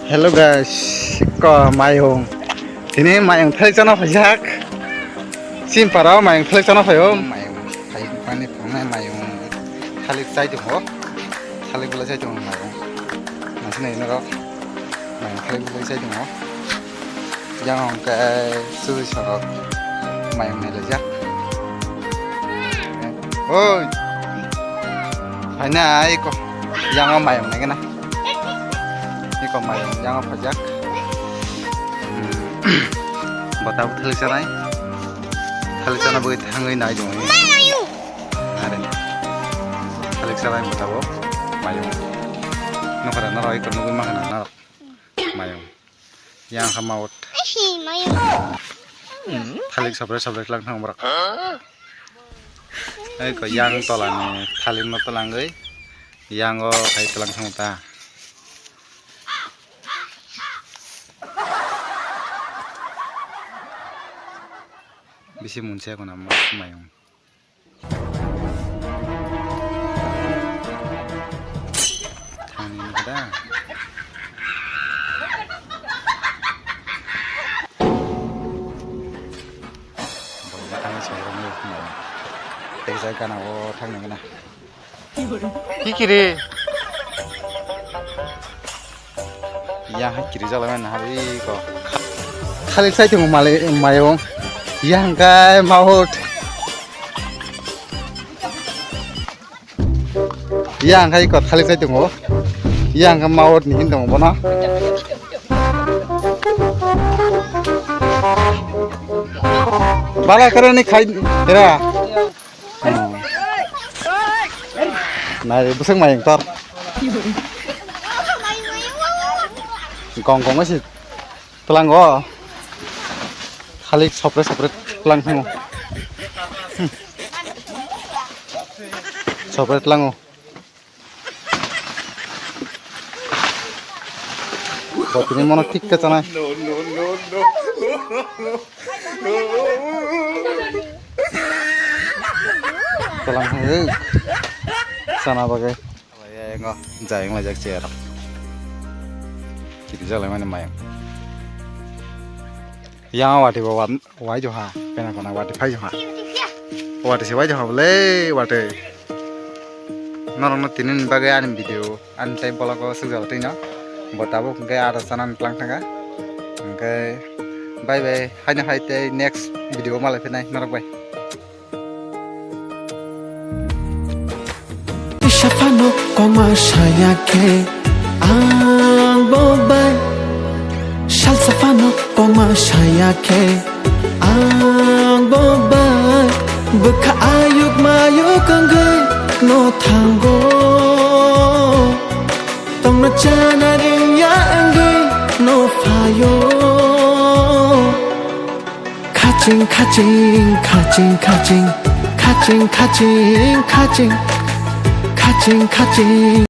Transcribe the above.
Hello guys, ko mayong ini mayong thalik chana phajak sim parao mayong thalik chana phayo mayong phai pani phongnai mayong thalik chai dong thalik bula chai dong mayong masne no mayong thalik bula chai dong yang ke su sarok mayong nele jak oi hanya iko yang mayong nai kana ini kok mayang jangan pajak bata thalik sana begitu hangai nai dong ini ada nih thalik sana bata bo mayang nukara naro ikut nunggu makanan naro mayang yang kamaut thalik sabre lang thang berak kok yang tolan thalik no tolang gay yang go kai tolang thang ta bisi munce ko nama mayong tani kada batang sorong ni mayong tegsa kana o thang na kikiri ya kiri jalaman hari ko khalik sai tung mayong yang kai maut yang kai kot khalik sai tung yang ka maut ni hindong bona bala karani khai era nai busang mayang tor gong sih telang go khalik sopre telang thang sopre telang bot ini mono tik ke sana telang thang sana bagai ya enggak jaing lajak cerak kiri jalan mana mayang yang wati bawa wai joha pena kona wati phai joha wati se wai joha bole wati norong tinin bagai anim video an tai bola ko sujal tina botabo ke ada sanan plang tanga ke bye bye hanya haite next video malai penai norok bye Shafano koma shaya ke ang bobai Shal safano koma shaya ke ang bobai Beka ayuk mayuk anggai no tanggo Tong na chana ring ya anggai no fayo Kaching kaching kaching kaching Kaching kaching kaching Kaching